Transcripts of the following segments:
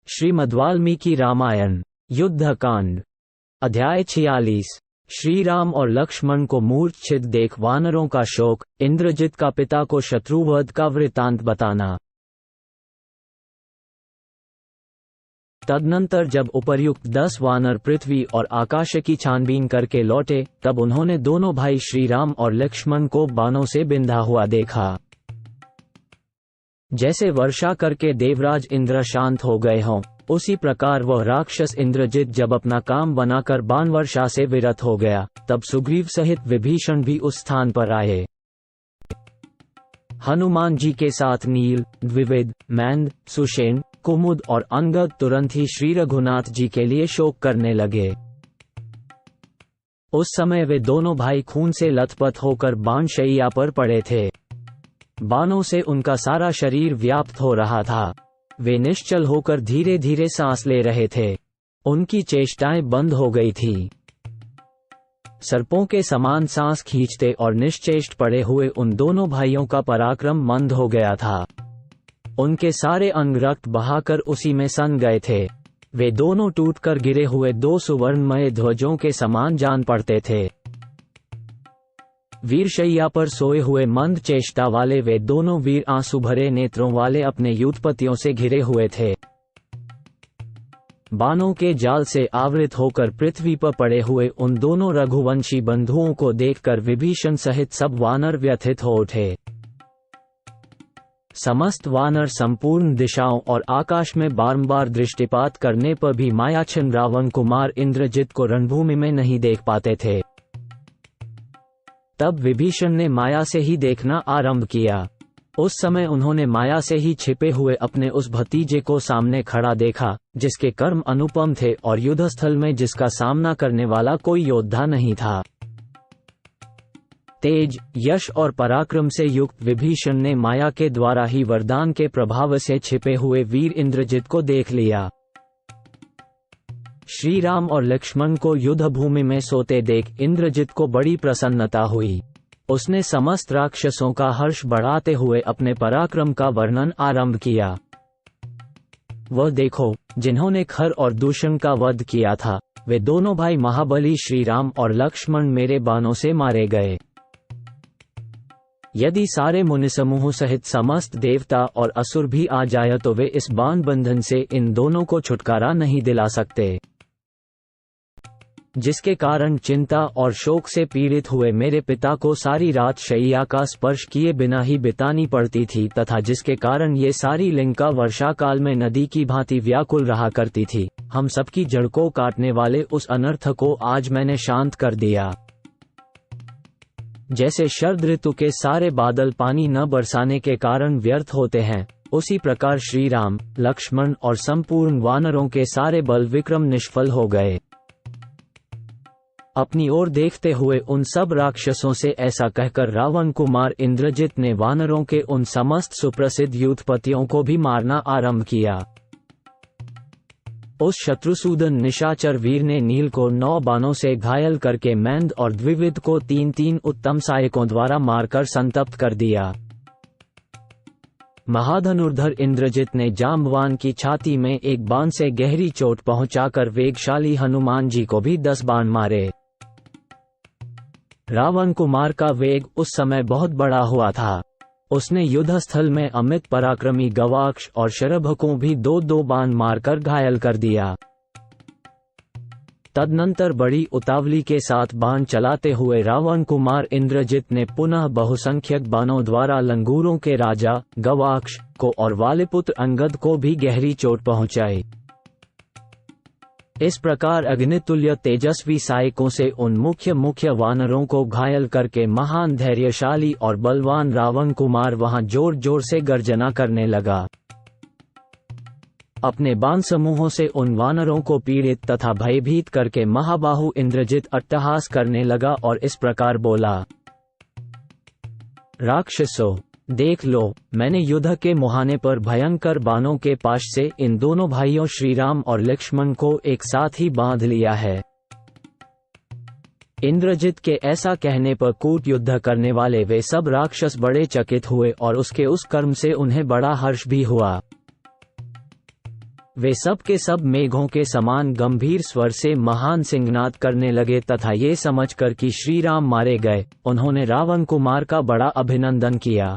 श्रीमद्वाल्मीकि रामायण युद्धकांड अध्याय 46। श्री राम और लक्ष्मण को मूर्छित देख वानरों का शोक, इंद्रजित का पिता को शत्रुवध का वृत्तांत बताना। तदनंतर जब उपर्युक्त 10 वानर पृथ्वी और आकाश की छानबीन करके लौटे, तब उन्होंने दोनों भाई श्री राम और लक्ष्मण को बाणों से बिंधा हुआ देखा। जैसे वर्षा करके देवराज इंद्र शांत हो गए हों, उसी प्रकार वह राक्षस इंद्रजित जब अपना काम बनाकर बाण वर्षा से विरत हो गया, तब सुग्रीव सहित विभीषण भी उस स्थान पर आए। हनुमान जी के साथ नील, द्विविद, मैंद, सुषेण, कुमुद और अंगद तुरंत ही श्री रघुनाथ जी के लिए शोक करने लगे। उस समय वे दोनों भाई खून से लथपथ होकर बाणशैया पर पड़े थे। बाणों से उनका सारा शरीर व्याप्त हो रहा था। वे निश्चल होकर धीरे धीरे सांस ले रहे थे। उनकी चेष्टाएं बंद हो गई थी। सर्पों के समान सांस खींचते और निश्चेष्ट पड़े हुए उन दोनों भाइयों का पराक्रम मंद हो गया था। उनके सारे अंग रक्त बहाकर उसी में सन गए थे। वे दोनों टूटकर गिरे हुए 2 सुवर्णमय ध्वजों के समान जान पड़ते थे। वीरशैया पर सोए हुए मंद चेष्टा वाले वे दोनों वीर आंसू भरे नेत्रों वाले अपने युद्धपतियों से घिरे हुए थे। बाणों के जाल से आवृत होकर पृथ्वी पर पड़े हुए उन दोनों रघुवंशी बंधुओं को देखकर विभीषण सहित सब वानर व्यथित हो उठे। समस्त वानर संपूर्ण दिशाओं और आकाश में बारंबार दृष्टिपात करने पर भी मायाच्छन्न रावण कुमार इंद्रजित को रणभूमि में नहीं देख पाते थे। तब विभीषण ने माया से ही देखना आरंभ किया। उस समय उन्होंने माया से ही छिपे हुए अपने उस भतीजे को सामने खड़ा देखा, जिसके कर्म अनुपम थे और युद्धस्थल में जिसका सामना करने वाला कोई योद्धा नहीं था। तेज, यश और पराक्रम से युक्त विभीषण ने माया के द्वारा ही वरदान के प्रभाव से छिपे हुए वीर इंद्रजित को देख लिया। श्री राम और लक्ष्मण को युद्ध भूमि में सोते देख इंद्रजित को बड़ी प्रसन्नता हुई। उसने समस्त राक्षसों का हर्ष बढ़ाते हुए अपने पराक्रम का वर्णन आरंभ किया। वह देखो, जिन्होंने खर और दूषण का वध किया था, वे दोनों भाई महाबली श्री राम और लक्ष्मण मेरे बाणों से मारे गए। यदि सारे मुनिसमूह सहित समस्त देवता और असुर भी आ जाए तो वे इस बाण बंधन से इन दोनों को छुटकारा नहीं दिला सकते, जिसके कारण चिंता और शोक से पीड़ित हुए मेरे पिता को सारी रात शैया का स्पर्श किए बिना ही बितानी पड़ती थी, तथा जिसके कारण ये सारी लंका वर्षा काल में नदी की भांति व्याकुल रहा करती थी। हम सबकी जड़ को काटने वाले उस अनर्थ को आज मैंने शांत कर दिया। जैसे शरद ऋतु के सारे बादल पानी न बरसाने के कारण व्यर्थ होते हैं, उसी प्रकार श्री राम, लक्ष्मण और संपूर्ण वानरों के सारे बल विक्रम निष्फल हो गए। अपनी ओर देखते हुए उन सब राक्षसों से ऐसा कहकर रावण कुमार इंद्रजित ने वानरों के उन समस्त सुप्रसिद्ध युद्धपतियों को भी मारना आरंभ किया। उस शत्रुसूदन निशाचर वीर ने नील को 9 बाणों से घायल करके मैंद और द्विविद को 3-3 उत्तम सहायकों द्वारा मारकर संतप्त कर दिया। महाधनुर्धर इंद्रजित ने जाम्बवान की छाती में एक बाण से गहरी चोट पहुंचाकर वेगशाली हनुमान जी को भी 10 बाण मारे। रावण कुमार का वेग उस समय बहुत बड़ा हुआ था। उसने युद्धस्थल में अमित पराक्रमी गवाक्ष और शरभ को भी 2-2 बाण मारकर घायल कर दिया। तदनंतर बड़ी उतावली के साथ बाण चलाते हुए रावण कुमार इंद्रजित ने पुनः बहुसंख्यक बाणों द्वारा लंगूरों के राजा गवाक्ष को और वालिपुत्र अंगद को भी गहरी चोट पहुंचाई। इस प्रकार अग्नितुल्य तेजस्वी सहायकों से उन मुख्य वानरों को घायल करके महान धैर्यशाली और बलवान रावण कुमार वहां जोर जोर से गर्जना करने लगा। अपने बाण समूहों से उन वानरों को पीड़ित तथा भयभीत करके महाबाहु इंद्रजित अट्टहास करने लगा और इस प्रकार बोला, राक्षसों, देख लो, मैंने युद्ध के मुहाने पर भयंकर बाणों के पाश से इन दोनों भाइयों श्री राम और लक्ष्मण को एक साथ ही बांध लिया है। इंद्रजित के ऐसा कहने पर कूट युद्ध करने वाले वे सब राक्षस बड़े चकित हुए और उसके उस कर्म से उन्हें बड़ा हर्ष भी हुआ। वे सब के सब मेघों के समान गंभीर स्वर से महान सिंहनाद करने लगे तथा ये समझकर कि श्री राम मारे गए, उन्होंने रावण कुमार का बड़ा अभिनंदन किया।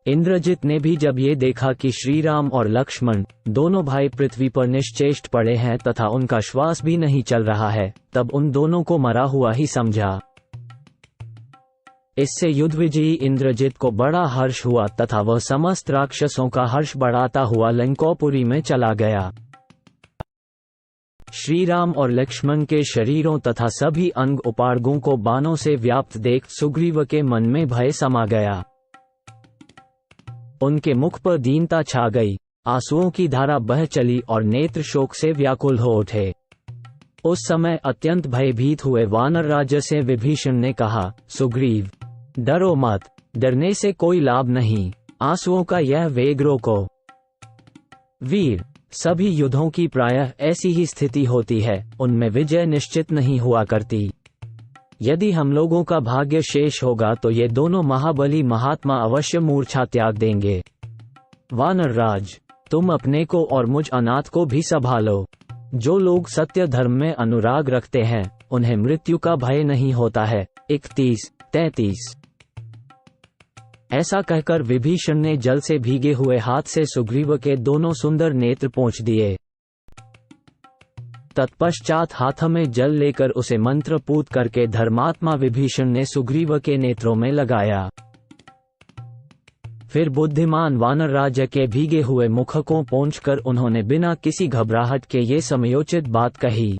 इंद्रजित ने भी जब ये देखा कि श्री राम और लक्ष्मण दोनों भाई पृथ्वी पर निश्चेष्ट पड़े हैं तथा उनका श्वास भी नहीं चल रहा है, तब उन दोनों को मरा हुआ ही समझा। इससे युद्धविजयी इंद्रजित को बड़ा हर्ष हुआ तथा वह समस्त राक्षसों का हर्ष बढ़ाता हुआ लंकोपुरी में चला गया। श्री राम और लक्ष्मण के शरीरों तथा सभी अंग उपांगों को बाणों से व्याप्त देख सुग्रीव के मन में भय समा गया। उनके मुख पर दीनता छा गई, आंसुओं की धारा बह चली और नेत्र शोक से व्याकुल हो उठे। उस समय अत्यंत भयभीत हुए वानर राज से विभीषण ने कहा, सुग्रीव, डरो मत, डरने से कोई लाभ नहीं, आंसुओं का यह वेग रोको। वीर, सभी युद्धों की प्रायः ऐसी ही स्थिति होती है, उनमें विजय निश्चित नहीं हुआ करती। यदि हम लोगों का भाग्य शेष होगा तो ये दोनों महाबली महात्मा अवश्य मूर्छा त्याग देंगे। वानर राज, तुम अपने को और मुझ अनाथ को भी संभालो। जो लोग सत्य धर्म में अनुराग रखते हैं, उन्हें मृत्यु का भय नहीं होता है। 31-33। ऐसा कहकर विभीषण ने जल से भीगे हुए हाथ से सुग्रीव के दोनों सुंदर नेत्र पोंछ दिए। तत्पश्चात हाथ में जल लेकर उसे मंत्रपूत करके धर्मात्मा विभीषण ने सुग्रीव के नेत्रों में लगाया। फिर बुद्धिमान वानर राज के भीगे हुए मुख को पोंछकर उन्होंने बिना किसी घबराहट के ये समयोचित बात कही,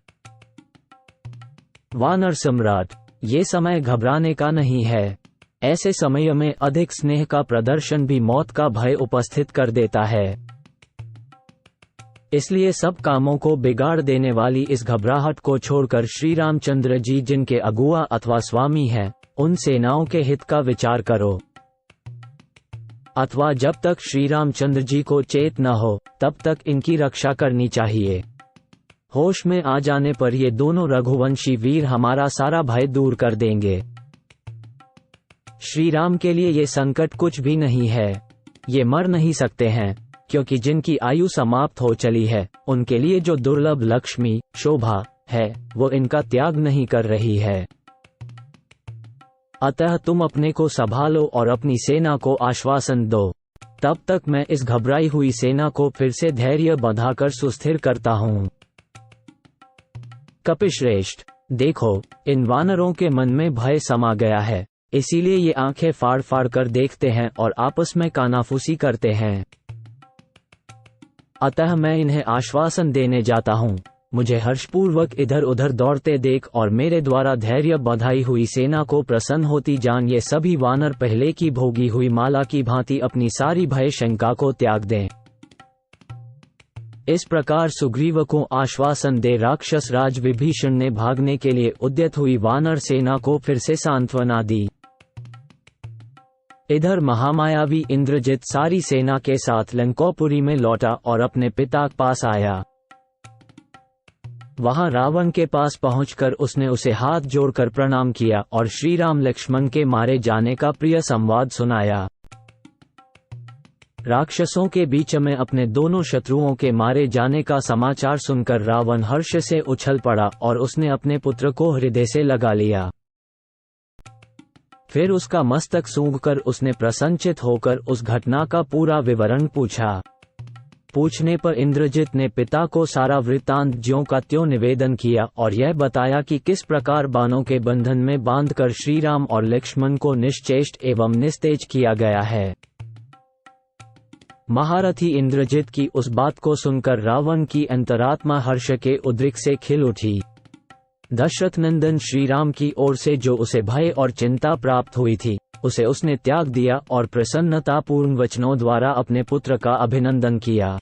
वानर सम्राट, ये समय घबराने का नहीं है। ऐसे समय में अधिक स्नेह का प्रदर्शन भी मौत का भय उपस्थित कर देता है। इसलिए सब कामों को बिगाड़ देने वाली इस घबराहट को छोड़कर श्री रामचंद्र जी जिनके अगुआ अथवा स्वामी हैं, उन सेनाओं के हित का विचार करो। अथवा जब तक श्री रामचंद्र जी को चेत न हो तब तक इनकी रक्षा करनी चाहिए। होश में आ जाने पर ये दोनों रघुवंशी वीर हमारा सारा भय दूर कर देंगे। श्री राम के लिए ये संकट कुछ भी नहीं है, ये मर नहीं सकते हैं, क्योंकि जिनकी आयु समाप्त हो चली है, उनके लिए जो दुर्लभ लक्ष्मी शोभा है, वो इनका त्याग नहीं कर रही है। अतः तुम अपने को संभालो और अपनी सेना को आश्वासन दो। तब तक मैं इस घबराई हुई सेना को फिर से धैर्य बंधाकर सुस्थिर करता हूँ। कपिश्रेष्ठ, देखो, इन वानरों के मन में भय समा गया है, इसीलिए ये आंखें फाड़ फाड़ कर देखते हैं और आपस में कानाफूसी करते हैं। अतः मैं इन्हें आश्वासन देने जाता हूँ। मुझे हर्षपूर्वक इधर उधर दौड़ते देख और मेरे द्वारा धैर्य बंधाई हुई सेना को प्रसन्न होती जान ये सभी वानर पहले की भोगी हुई माला की भांति अपनी सारी भय शंका को त्याग दें। इस प्रकार सुग्रीव को आश्वासन दे राक्षस राज विभीषण ने भागने के लिए उद्यत हुई वानर सेना को फिर से सांत्वना दी। इधर महामायावी इंद्रजित सारी सेना के साथ लंकोपुरी में लौटा और अपने पिता के पास आया। वहां रावण के पास पहुंचकर उसने उसे हाथ जोड़कर प्रणाम किया और श्री राम लक्ष्मण के मारे जाने का प्रिय संवाद सुनाया। राक्षसों के बीच में अपने दोनों शत्रुओं के मारे जाने का समाचार सुनकर रावण हर्ष से उछल पड़ा और उसने अपने पुत्र को हृदय से लगा लिया। फिर उसका मस्तक सूंघकर उसने प्रसन्नचित होकर उस घटना का पूरा विवरण पूछा। पूछने पर इंद्रजित ने पिता को सारा वृत्तांत ज्यों का त्यों निवेदन किया और यह बताया कि किस प्रकार बाणों के बंधन में बांधकर श्री राम और लक्ष्मण को निश्चेष्ट एवं निस्तेज किया गया है। महारथी इंद्रजित की उस बात को सुनकर रावण की अंतरात्मा हर्ष के उद्रेक से खिल उठी। दशरथ नंदन श्री राम की ओर से जो उसे भय और चिंता प्राप्त हुई थी, उसे उसने त्याग दिया और प्रसन्नतापूर्ण वचनों द्वारा अपने पुत्र का अभिनंदन किया।